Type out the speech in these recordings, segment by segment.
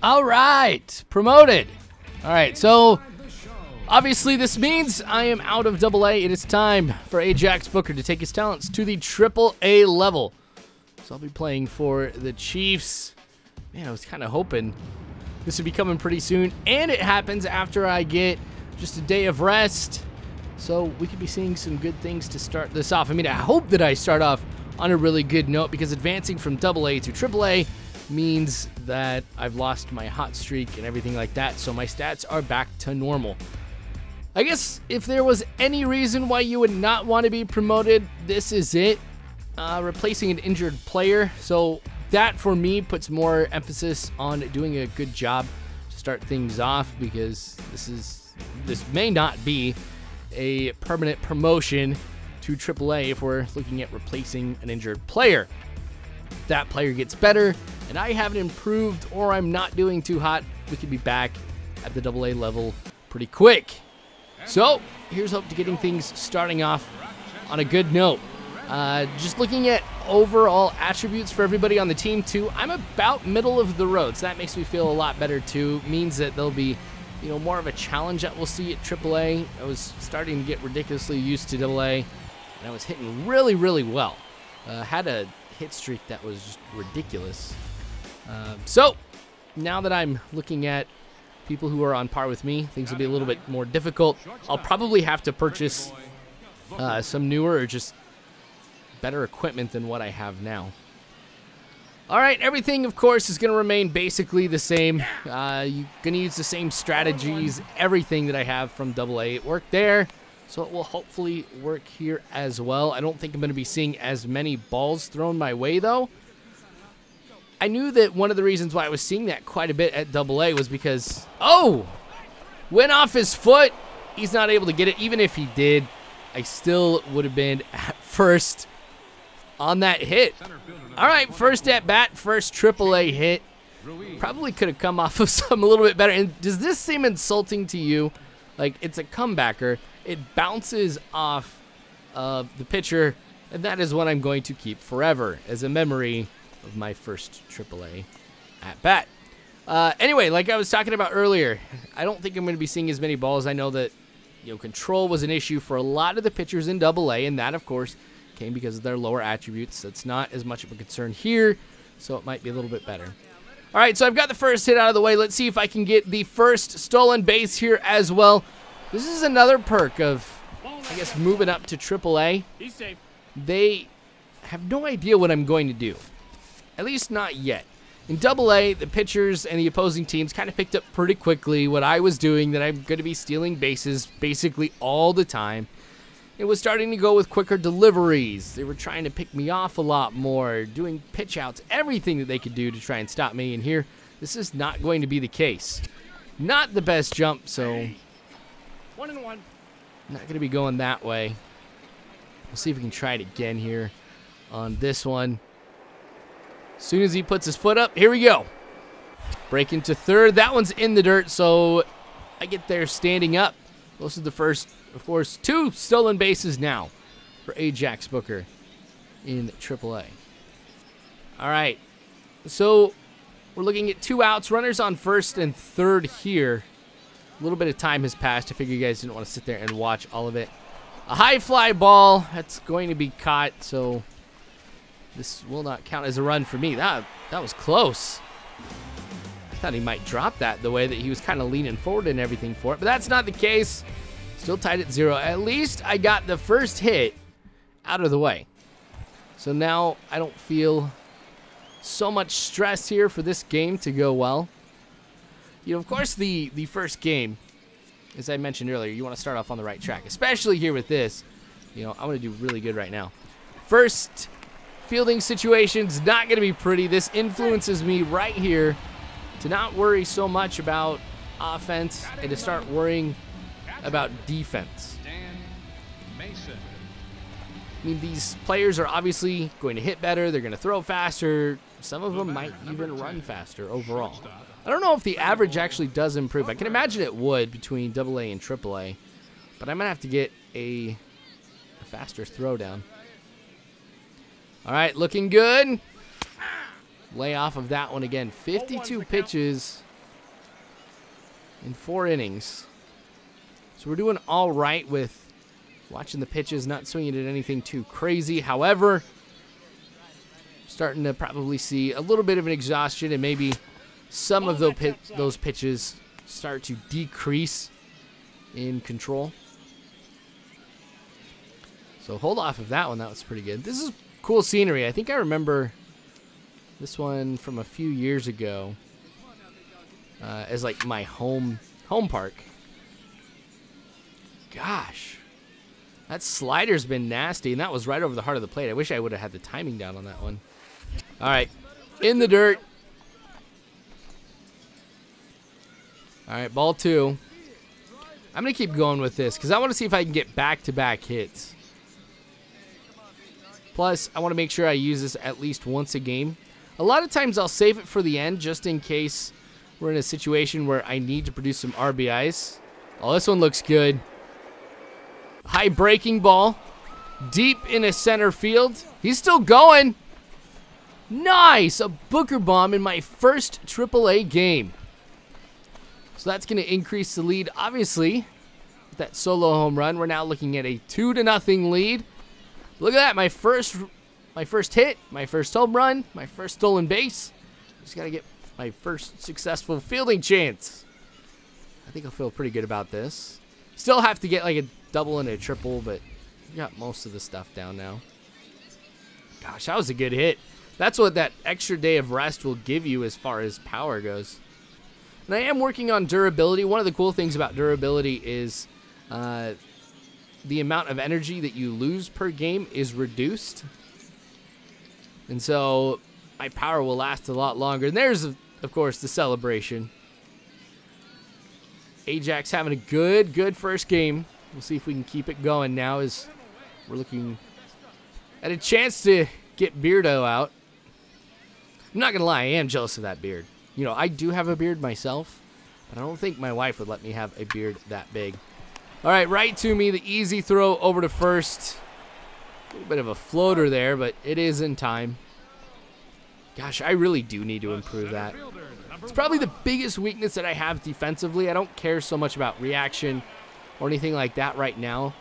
All right, promoted. All right, so obviously this means I am out of AA. It is time for Ajax Booker to take his talents to the AAA level. So I'll be playing for the Chiefs. Man, I was kind of hoping this would be coming pretty soon, and it happens after I get just a day of rest. So we could be seeing some good things to start this off. I mean, I hope that I start off on a really good note, because advancing from AA to AAA means that I've lost my hot streak and everything like that, so my stats are back to normal. I guess if there was any reason why you would not want to be promoted, this is it. Replacing an injured player. So that for me puts more emphasis on doing a good job to start things off, because this may not be a permanent promotion to AAA if we're looking at replacing an injured player. If that player gets better and I haven't improved, or I'm not doing too hot, we could be back at the AA level pretty quick. So here's hope to getting things starting off on a good note. Just looking at overall attributes for everybody on the team too, I'm about middle of the road, so that makes me feel a lot better too. Means that there'll be, you know, more of a challenge that we'll see at AAA. I was starting to get ridiculously used to AA, and I was hitting really, really well. Had a hit streak that was just ridiculous. So now that I'm looking at people who are on par with me, things will be a little bit more difficult. I'll probably have to purchase some newer or just better equipment than what I have now. All right, everything, of course, is going to remain basically the same. You're going to use the same strategies, everything that I have from AA. It worked there, so it will hopefully work here as well. I don't think I'm going to be seeing as many balls thrown my way, though. I knew that one of the reasons why I was seeing that quite a bit at AA was because, oh, went off his foot. He's not able to get it. Even if he did, I still would have been at first on that hit. All right, first at bat, first AAA hit. Probably could have come off of some a little bit better. And does this seem insulting to you? Like, it's a comebacker. It bounces off of the pitcher, and that is what I'm going to keep forever as a memory of my first AAA at bat. Anyway, like I was talking about earlier, I don't think I'm going to be seeing as many balls. I know that, you know, control was an issue for a lot of the pitchers in AA, and that, of course, came because of their lower attributes. That's not as much of a concern here, so it might be a little bit better. All right, so I've got the first hit out of the way. Let's see if I can get the first stolen base here as well. This is another perk of, I guess, moving up to AAA. They have no idea what I'm going to do. At least not yet. In AA, the pitchers and the opposing teams kind of picked up pretty quickly what I was doing, that I'm going to be stealing bases basically all the time. It was starting to go with quicker deliveries. They were trying to pick me off a lot more, doing pitch outs, everything that they could do to try and stop me. And here, this is not going to be the case. Not the best jump, so 1-1. Not going to be going that way. We'll see if we can try it again here on this one. As soon as he puts his foot up, here we go. Break into third. That one's in the dirt, so I get there standing up. This is the first, of course, 2 stolen bases now for Ajax Booker in AAA. All right, so we're looking at 2 outs, runners on first and third here. A little bit of time has passed. I figure you guys didn't want to sit there and watch all of it. A high fly ball that's going to be caught, so this will not count as a run for me. That was close. I thought he might drop that the way that he was kind of leaning forward and everything for it, but that's not the case. Still tied at 0. At least I got the first hit out of the way. So now I don't feel so much stress here for this game to go well. You know, of course, the first game, as I mentioned earlier, you want to start off on the right track, especially here with this. You know, I'm going to do really good right now. First fielding situation's not going to be pretty. This influences me right here to not worry so much about offense and to start worrying about defense. I mean, these players are obviously going to hit better. They're going to throw faster. Some of them might even run faster overall. I don't know if the average actually does improve. I can imagine it would between AA and AAA, but I'm going to have to get a faster throwdown. All right, looking good. Lay off of that one again. 52 pitches in 4 innings. So we're doing all right with watching the pitches, not swinging at anything too crazy. However, starting to probably see a little bit of an exhaustion, and maybe some of those pitches start to decrease in control. So hold off of that one. That was pretty good. This is cool scenery. I think I remember this one from a few years ago as like my home park. Gosh, that slider's been nasty, and that was right over the heart of the plate. I wish I would have had the timing down on that one. All right, in the dirt. All right, ball 2. I'm going to keep going with this because I want to see if I can get back-to-back hits. Plus, I want to make sure I use this at least once a game. A lot of times I'll save it for the end just in case we're in a situation where I need to produce some RBIs. Oh, this one looks good. High breaking ball. Deep in a center field. He's still going. Nice! A Booker bomb in my first AAA game. So that's going to increase the lead. Obviously, with that solo home run, we're now looking at a 2-0 lead. Look at that, my first hit, my first home run, my first stolen base. Just got to get my first successful fielding chance. I think I'll feel pretty good about this. Still have to get like a double and a triple, but we got most of the stuff down now. Gosh, that was a good hit. That's what that extra day of rest will give you as far as power goes. And I am working on durability. One of the cool things about durability is the amount of energy that you lose per game is reduced. And so my power will last a lot longer. And there's, of course, the celebration. Ajax having a good first game. We'll see if we can keep it going now as we're looking at a chance to get Beardo out. I'm not going to lie, I am jealous of that beard. You know, I do have a beard myself, but I don't think my wife would let me have a beard that big. All right, right to me, the easy throw over to first. A little bit of a floater there, but it is in time. Gosh, I really do need to improve that. It's probably the biggest weakness that I have defensively. I don't care so much about reaction or anything like that right now.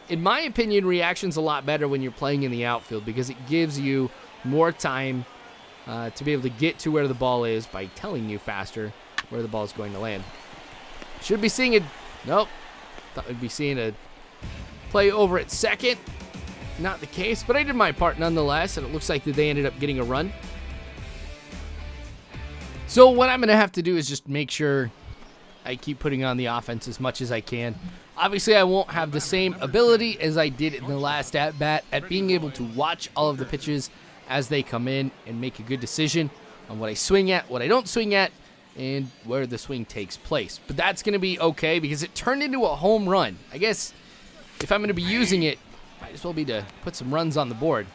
In my opinion, reaction's a lot better when you're playing in the outfield because it gives you more time to be able to get to where the ball is by telling you faster where the ball is going to land. Should be seeing it. Nope. Thought we'd be seeing a play over at second. Not the case, but I did my part nonetheless, and it looks like that they ended up getting a run. So what I'm going to have to do is just make sure I keep putting on the offense as much as I can. Obviously, I won't have the same ability as I did in the last at-bat at being able to watch all of the pitches as they come in and make a good decision on what I swing at, what I don't swing at, and where the swing takes place. But that's going to be okay because it turned into a home run. I guess if I'm going to be using it, might as well be to put some runs on the board.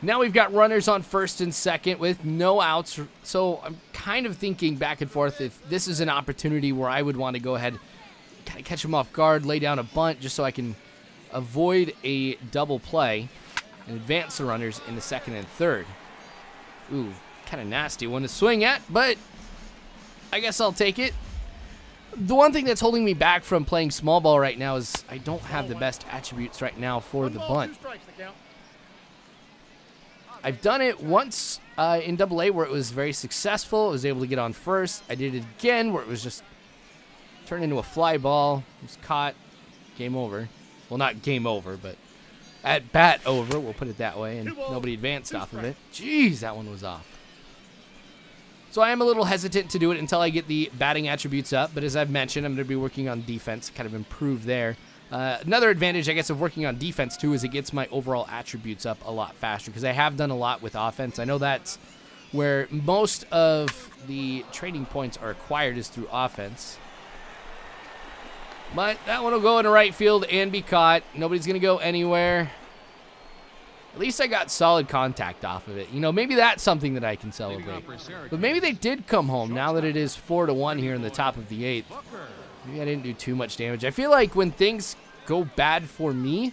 Now we've got runners on first and second with no outs. So I'm kind of thinking back and forth if this is an opportunity where I would want to go ahead, kind of catch them off guard, lay down a bunt just so I can avoid a double play and advance the runners in the second and third. Ooh, kind of nasty one to swing at, but I guess I'll take it. The one thing that's holding me back from playing small ball right now is I don't have the best attributes right now for the bunt. I've done it once in AA where it was very successful. I was able to get on first. I did it again where it was just turned into a fly ball. It was caught. Game over. Well, not game over, but at bat over. We'll put it that way. And nobody advanced off of it. Jeez, that one was off. So I am a little hesitant to do it until I get the batting attributes up. But as I've mentioned, I'm going to be working on defense, kind of improve there. Another advantage, I guess, of working on defense, too, is it gets my overall attributes up a lot faster because I have done a lot with offense. I know that's where most of the trading points are acquired is through offense. But that one will go into right field and be caught. Nobody's going to go anywhere. At least I got solid contact off of it. You know, maybe that's something that I can celebrate. But maybe they did come home now that it is 4-1 here in the top of the 8th. Maybe I didn't do too much damage. I feel like when things go bad for me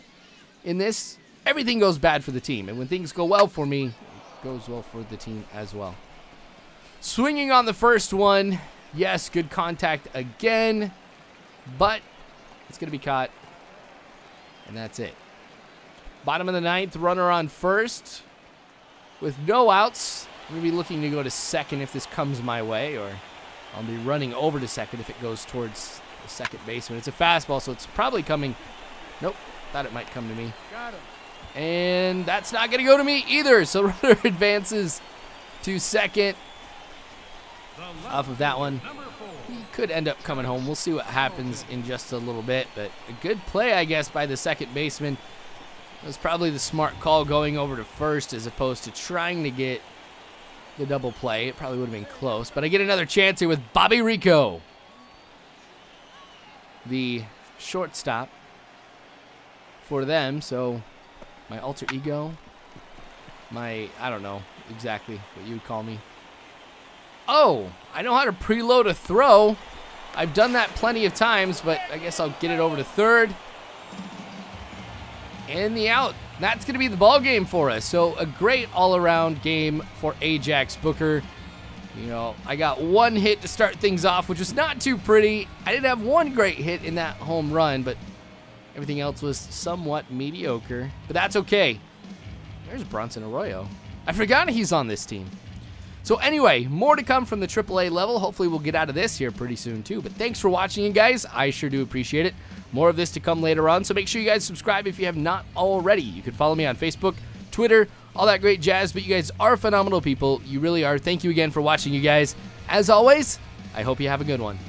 in this, everything goes bad for the team. And when things go well for me, it goes well for the team as well. Swinging on the first one. Yes, good contact again, but it's going to be caught, and that's it. Bottom of the 9th, runner on first with no outs. I'm going to be looking to go to second if this comes my way, or I'll be running over to second if it goes towards the second baseman. It's a fastball, so it's probably coming. Nope, thought it might come to me. Got him. And that's not going to go to me either, so runner advances to second. Off of that one, he could end up coming home. We'll see what happens in just a little bit, but a good play, I guess, by the second baseman. It was probably the smart call going over to first as opposed to trying to get the double play. It probably would have been close, but I get another chance here with Bobby Rico, the shortstop for them. So my alter ego, I don't know exactly what you would call me. Oh, I know how to preload a throw. I've done that plenty of times, but I guess I'll get it over to third. And the out. That's going to be the ball game for us. So a great all-around game for Ajax Booker. You know, I got one hit to start things off, which was not too pretty. I did have one great hit in that home run, but everything else was somewhat mediocre. But that's okay. There's Bronson Arroyo. I forgot he's on this team. So anyway, more to come from the AAA level. Hopefully we'll get out of this here pretty soon too. But thanks for watching, guys. I sure do appreciate it. More of this to come later on. So make sure you guys subscribe if you have not already. You can follow me on Facebook, Twitter, all that great jazz. But you guys are phenomenal people. You really are. Thank you again for watching, you guys. As always, I hope you have a good one.